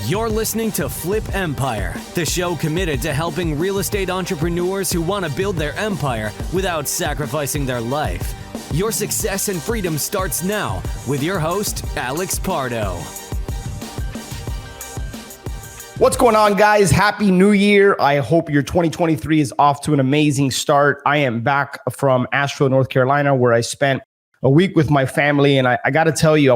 You're listening to Flip Empire, the show committed to helping real estate entrepreneurs who want to build their empire without sacrificing their life. Your success and freedom starts now with your host, Alex Pardo. What's going on, guys? Happy New Year. I hope your 2023 is off to an amazing start. I am back from Asheville, North Carolina, where I spent a week with my family. And I got to tell you,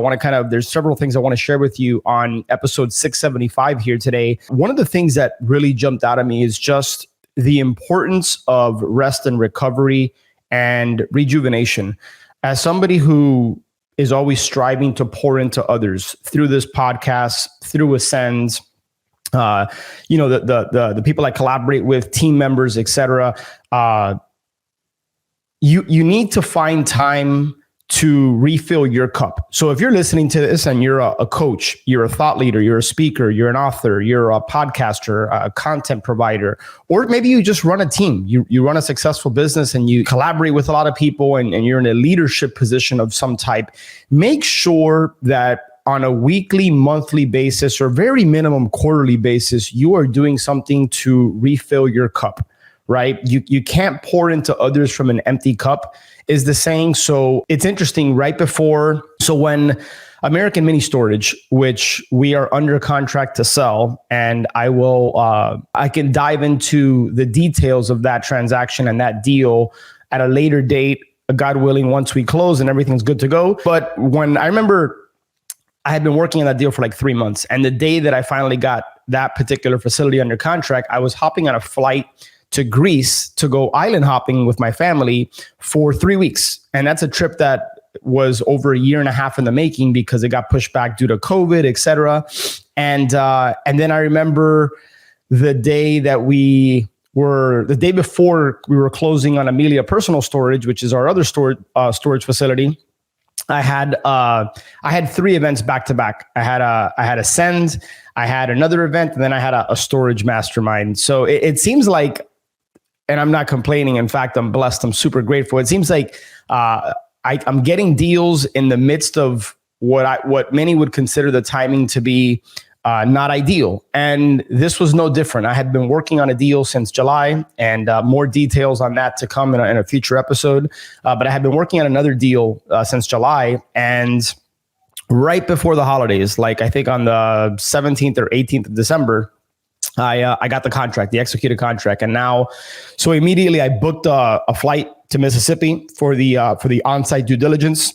there's several things I want to share with you on episode 675 here today. One of the things that really jumped out at me is just the importance of rest and recovery and rejuvenation. As somebody who is always striving to pour into others through this podcast, through Ascends, the people I collaborate with, team members, etc. You need to find time to refill your cup. So if you're listening to this and you're a coach, you're a thought leader, you're a speaker, you're an author, you're a podcaster, a content provider, or maybe you just run a team, you run a successful business and you collaborate with a lot of people and you're in a leadership position of some type, make sure that on a weekly, monthly basis, or very minimum quarterly basis, you are doing something to refill your cup, right? You can't pour into others from an empty cup, is the saying. So it's interesting, when American Mini Storage, which we are under contract to sell, and I can dive into the details of that transaction and that deal at a later date, God willing, once we close and everything's good to go. But when I remember, I had been working on that deal for like 3 months. And the day that I finally got that particular facility under contract, I was hopping on a flight to Greece to go island hopping with my family for 3 weeks. And that's a trip that was over a year and a half in the making because it got pushed back due to COVID, et cetera. And then I remember the day before we were closing on Amelia Personal Storage, which is our other storage facility. I had 3 events back to back. I had Ascend, I had another event, and then I had a storage mastermind. So it seems like, and I'm not complaining. In fact, I'm blessed. I'm super grateful. It seems like I'm getting deals in the midst of what many would consider the timing to be not ideal. And this was no different. I had been working on a deal since July, and more details on that to come in a future episode. But I had been working on another deal since July, and right before the holidays, like I think on the 17th or 18th of December, I got the contract, the executed contract. And now, so immediately I booked a flight to Mississippi for the on-site due diligence.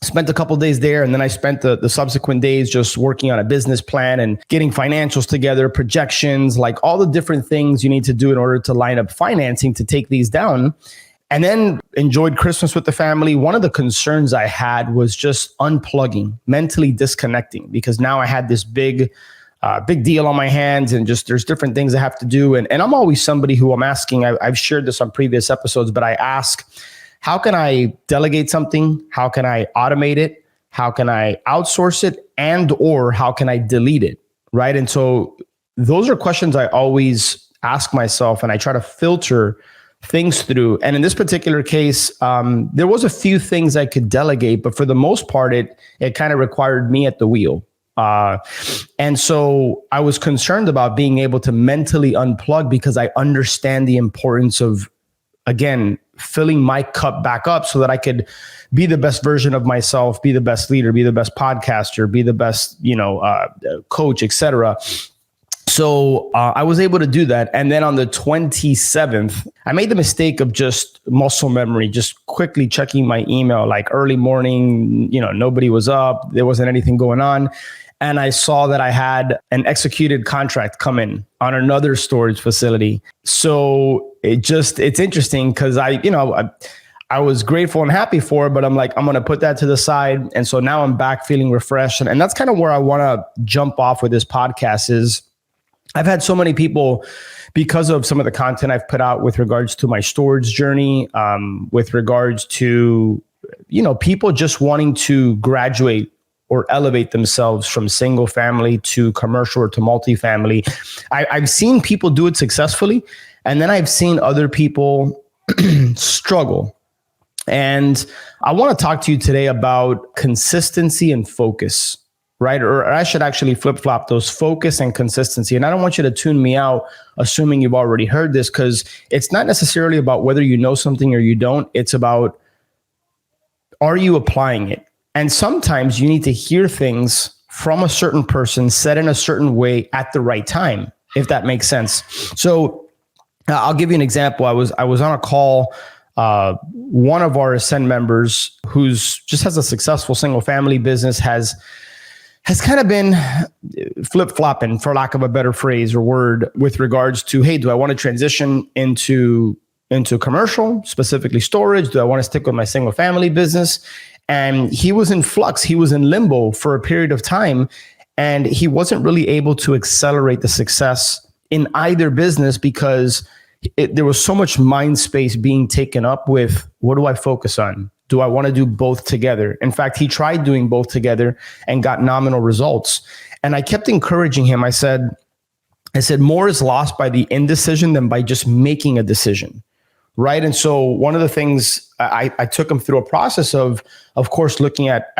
Spent a couple of days there, and then I spent the subsequent days just working on a business plan and getting financials together, projections, like all the different things you need to do in order to line up financing to take these down. And then enjoyed Christmas with the family. One of the concerns I had was just unplugging, mentally disconnecting, because now I had this big deal on my hands, and just there's different things I have to do. And I'm always somebody who I'm asking, I've shared this on previous episodes, but I ask, how can I delegate something? How can I automate it? How can I outsource it? Or how can I delete it? Right. And so those are questions I always ask myself, and I try to filter things through. And in this particular case, there was a few things I could delegate, but for the most part, it kind of required me at the wheel. And so I was concerned about being able to mentally unplug, because I understand the importance of, again, filling my cup back up so that I could be the best version of myself, be the best leader, be the best podcaster, be the best, coach, etc. So I was able to do that. And then on the 27th, I made the mistake of just muscle memory, just quickly checking my email, like early morning, nobody was up. There wasn't anything going on. And I saw that I had an executed contract come in on another storage facility. So it's interesting because I was grateful and happy for it, but I'm like, I'm going to put that to the side. And so now I'm back feeling refreshed. And that's kind of where I want to jump off with this podcast is I've had so many people, because of some of the content I've put out with regards to my storage journey, with regards to, people just wanting to graduate or elevate themselves from single family to commercial or to multifamily. I've seen people do it successfully, and then I've seen other people struggle. And I want to talk to you today about consistency and focus. right? Or I should actually flip-flop those, focus and consistency. And I don't want you to tune me out assuming you've already heard this, because it's not necessarily about whether you know something or you don't. It's about, are you applying it? And sometimes you need to hear things from a certain person said in a certain way at the right time, if that makes sense. So I'll give you an example. I was on a call. One of our Ascend members, who's just has a successful single family business, has kind of been flip-flopping, for lack of a better phrase or word, with regards to, hey, do I want to transition into commercial, specifically storage? Do I want to stick with my single family business? And he was in flux. He was in limbo for a period of time, and he wasn't really able to accelerate the success in either business because there was so much mind space being taken up with, what do I focus on? Do I want to do both together? In fact, he tried doing both together and got nominal results. And I kept encouraging him. I said, more is lost by the indecision than by just making a decision, right? And so one of the things I took him through a process of course, looking at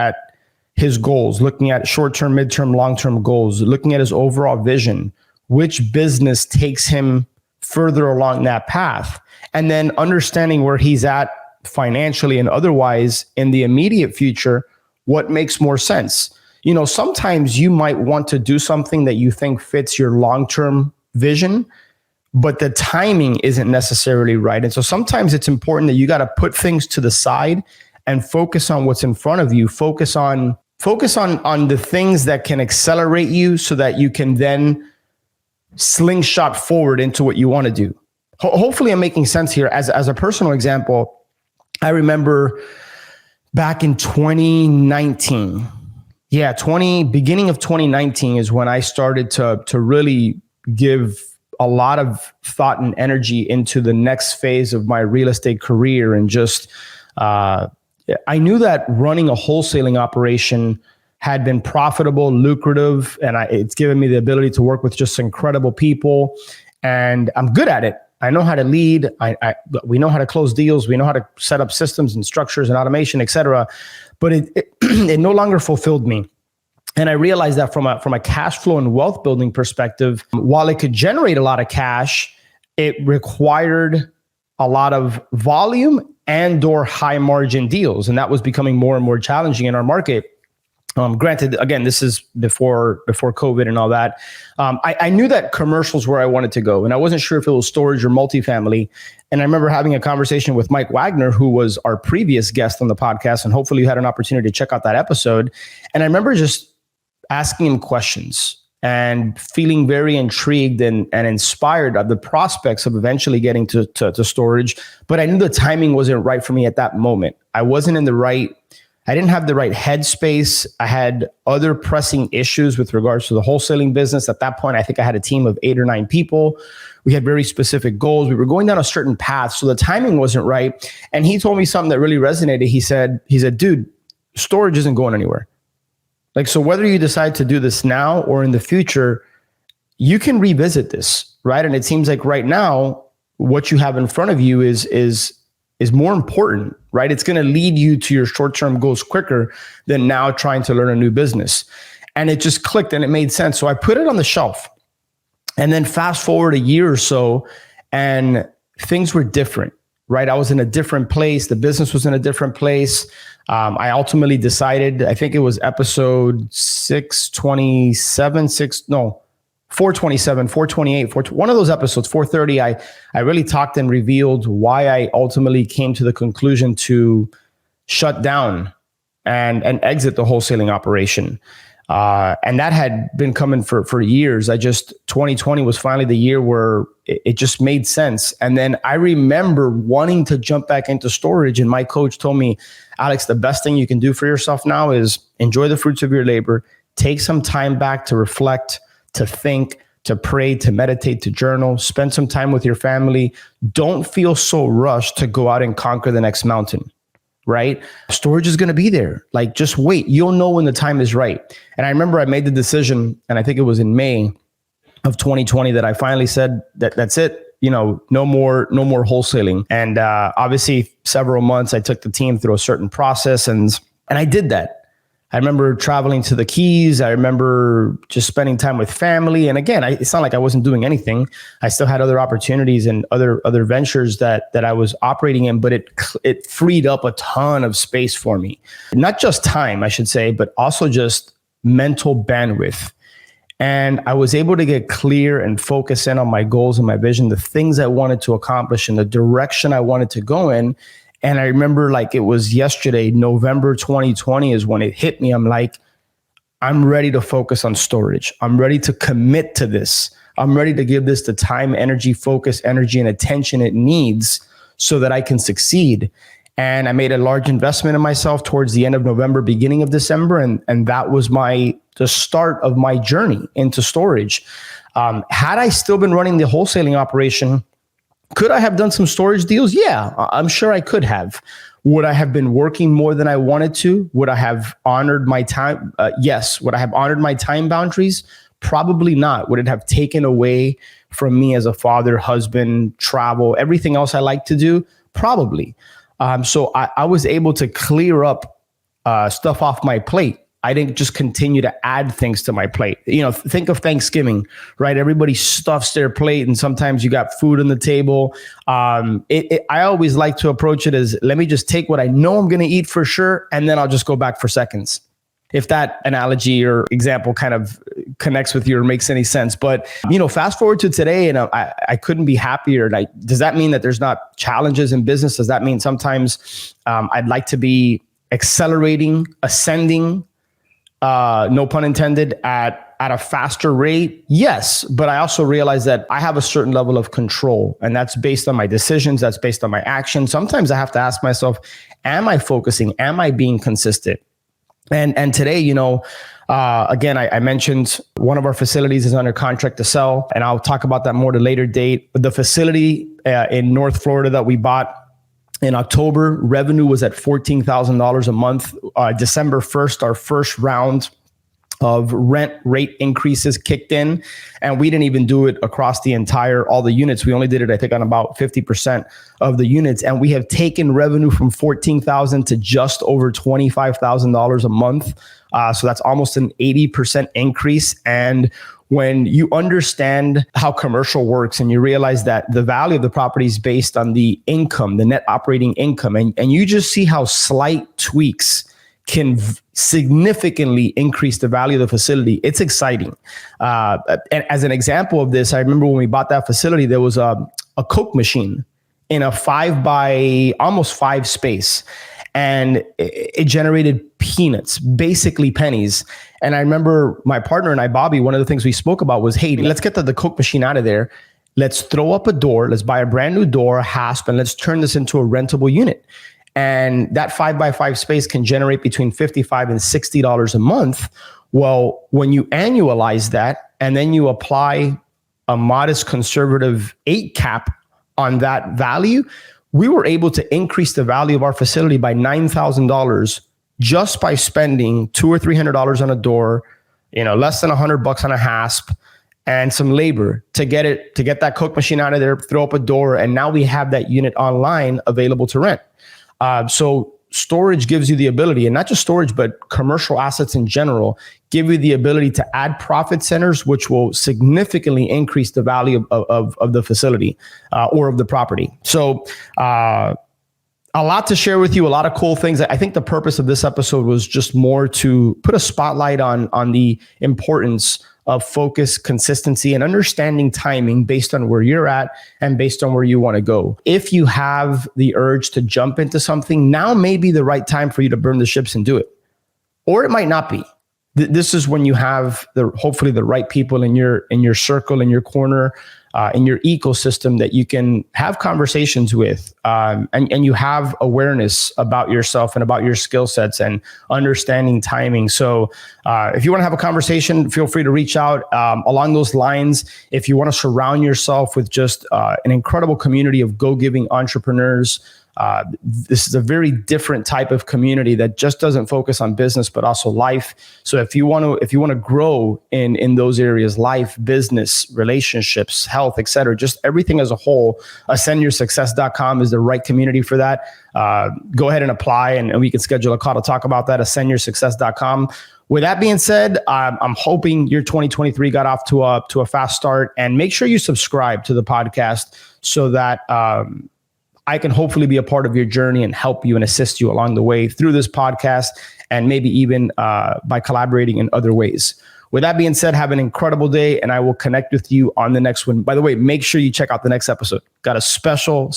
his goals, looking at short-term, mid-term, long-term goals, looking at his overall vision, which business takes him further along that path, and then understanding where he's at financially and otherwise in the immediate future, what makes more sense. You know, sometimes you might want to do something that you think fits your long-term vision, but the timing isn't necessarily right. And so sometimes it's important that you got to put things to the side and focus on what's in front of you. Focus on the things that can accelerate you so that you can then slingshot forward into what you want to do. Hopefully I'm making sense here. As a personal example, I remember back in 2019, beginning of 2019 is when I started to really give a lot of thought and energy into the next phase of my real estate career. And just, I knew that running a wholesaling operation had been profitable, lucrative, and it's given me the ability to work with just incredible people. And I'm good at it. I know how to lead. We know how to close deals. We know how to set up systems and structures and automation, et cetera. But it no longer fulfilled me. And I realized that from a cash flow and wealth building perspective, while it could generate a lot of cash, it required a lot of volume and or high margin deals. And that was becoming more and more challenging in our market. Granted, again, this is before COVID and all that. I knew that commercials where I wanted to go, and I wasn't sure if it was storage or multifamily. And I remember having a conversation with Mike Wagner, who was our previous guest on the podcast, and hopefully you had an opportunity to check out that episode. And I remember just asking him questions and feeling very intrigued and inspired of the prospects of eventually getting to storage. But I knew the timing wasn't right for me at that moment. I didn't have the right headspace. I had other pressing issues with regards to the wholesaling business. At that point, I think I had a team of 8 or 9 people. We had very specific goals. We were going down a certain path. So the timing wasn't right. And he told me something that really resonated. He said, dude, storage isn't going anywhere. Like, so whether you decide to do this now or in the future, you can revisit this, right? And it seems like right now, what you have in front of you is more important, right? It's going to lead you to your short-term goals quicker than now trying to learn a new business. And it just clicked and it made sense. So I put it on the shelf, and then fast forward a year or so and things were different, right? I was in a different place. The business was in a different place. I ultimately decided, I think it was episode 427, 428, one of those episodes, 430, I really talked and revealed why I ultimately came to the conclusion to shut down and exit the wholesaling operation. And that had been coming for years. 2020 was finally the year where it just made sense. And then I remember wanting to jump back into storage, and my coach told me, Alex, the best thing you can do for yourself now is enjoy the fruits of your labor, take some time back to reflect, to think, to pray, to meditate, to journal, spend some time with your family. Don't feel so rushed to go out and conquer the next mountain, right? Storage is going to be there. Like, just wait. You'll know when the time is right. And I remember I made the decision, and I think it was in May of 2020 that I finally said that's it. No more wholesaling. And obviously several months I took the team through a certain process, and I did that. I remember traveling to the Keys. I remember just spending time with family. And again, it's not like I wasn't doing anything. I still had other opportunities and other ventures that I was operating in, but it freed up a ton of space for me. Not just time, I should say, but also just mental bandwidth. And I was able to get clear and focus in on my goals and my vision, the things I wanted to accomplish and the direction I wanted to go in. And I remember like it was yesterday, November 2020 is when it hit me. I'm like, I'm ready to focus on storage. I'm ready to commit to this. I'm ready to give this the time, energy, focus, energy, and attention it needs so that I can succeed. And I made a large investment in myself towards the end of November, beginning of December. And that was the start of my journey into storage. Had I still been running the wholesaling operation, could I have done some storage deals? Yeah, I'm sure I could have. Would I have been working more than I wanted to? Would I have honored my time? Yes. Would I have honored my time boundaries? Probably not. Would it have taken away from me as a father, husband, travel, everything else I like to do? Probably. So I was able to clear up stuff off my plate. I didn't just continue to add things to my plate. Think of Thanksgiving, right? Everybody stuffs their plate and sometimes you got food on the table. I always like to approach it as, let me just take what I know I'm going to eat for sure, and then I'll just go back for seconds. If that analogy or example kind of connects with you or makes any sense. But, fast forward to today, and I couldn't be happier. Does that mean that there's not challenges in business? Does that mean sometimes I'd like to be accelerating, ascending, no pun intended, at a faster rate? Yes. But I also realize that I have a certain level of control, and that's based on my decisions. That's based on my actions. Sometimes I have to ask myself, am I focusing? Am I being consistent? And today, again, I mentioned one of our facilities is under contract to sell, and I'll talk about that more at a later date. But the facility in North Florida that we bought in October, revenue was at $14,000 a month. December 1st, our first round of rent rate increases kicked in, and we didn't even do it across all the units. We only did it, I think, on about 50% of the units, and we have taken revenue from $14,000 to just over $25,000 a month. So that's almost an 80% increase. And when you understand how commercial works and you realize that the value of the property is based on the income, the net operating income, and you just see how slight tweaks can significantly increase the value of the facility, it's exciting. And as an example of this, I remember when we bought that facility, there was a Coke machine in a 5 space, and it generated peanuts, basically pennies. And I remember my partner and I, Bobby, one of the things we spoke about was, hey, let's get the Coke machine out of there. Let's throw up a door. Let's buy a brand new door, a hasp, and let's turn this into a rentable unit. And that 5 space can generate between $55 and $60 a month. Well, when you annualize that and then you apply a modest conservative 8 cap on that value, we were able to increase the value of our facility by $9,000 just by spending $200 or $300 on a door, less than $100 on a hasp, and some labor to get that Coke machine out of there, throw up a door, and now we have that unit online available to rent. So storage gives you the ability, and not just storage, but commercial assets in general, give you the ability to add profit centers, which will significantly increase the value of the facility or of the property. So a lot to share with you, a lot of cool things. I think the purpose of this episode was just more to put a spotlight on the importance of focus, consistency, and understanding timing based on where you're at and based on where you want to go. If you have the urge to jump into something, now may be the right time for you to burn the ships and do it. Or it might not be. This is when you have hopefully the right people in your circle, in your corner, in your ecosystem that you can have conversations with, and you have awareness about yourself and about your skill sets and understanding timing. So if you want to have a conversation, feel free to reach out. Along those lines, if you want to surround yourself with just an incredible community of go-giving entrepreneurs, This is a very different type of community that just doesn't focus on business, but also life. So if you want to grow in those areas, life, business, relationships, health, etc., just everything as a whole, ascendyoursuccess.com is the right community for that. Go ahead and apply, and we can schedule a call to talk about that. Ascendyoursuccess.com. With that being said, I'm hoping your 2023 got off to a fast start, and make sure you subscribe to the podcast so that I can hopefully be a part of your journey and help you and assist you along the way through this podcast, and maybe even by collaborating in other ways. With that being said, have an incredible day, and I will connect with you on the next one. By the way, make sure you check out the next episode. Got a special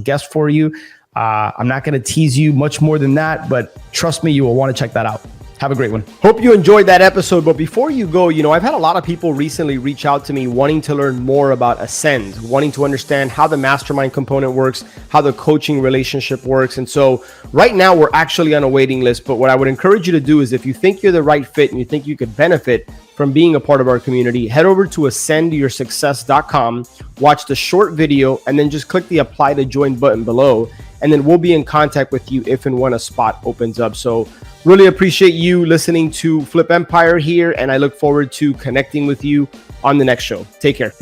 guest for you. I'm not going to tease you much more than that, but trust me, you will want to check that out. Have a great one. Hope you enjoyed that episode. But before you go, I've had a lot of people recently reach out to me wanting to learn more about Ascend, wanting to understand how the mastermind component works, how the coaching relationship works. And so right now we're actually on a waiting list. But what I would encourage you to do is, if you think you're the right fit and you think you could benefit from being a part of our community, head over to ascendyoursuccess.com, watch the short video, and then just click the apply to join button below. And then we'll be in contact with you if and when a spot opens up. So really appreciate you listening to Flip Empire here, and I look forward to connecting with you on the next show. Take care.